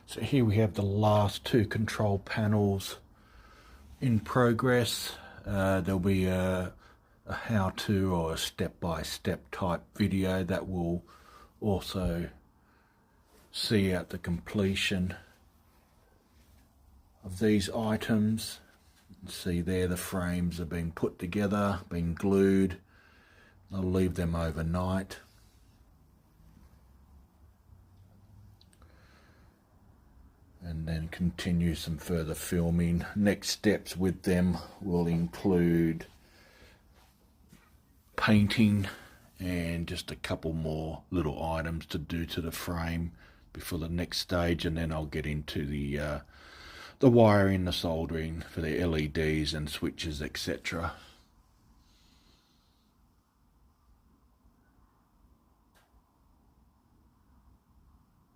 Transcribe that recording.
So here we have the last two control panels in progress. There'll be a how-to or a step-by-step type video that will also see out the completion of these items. See there, the frames are being put together, being glued. I'll leave them overnight. And then continue some further filming. Next steps with them will include painting and just a couple more little items to do to the frame before the next stage, and then I'll get into the wiring, the soldering for the LEDs and switches, etc.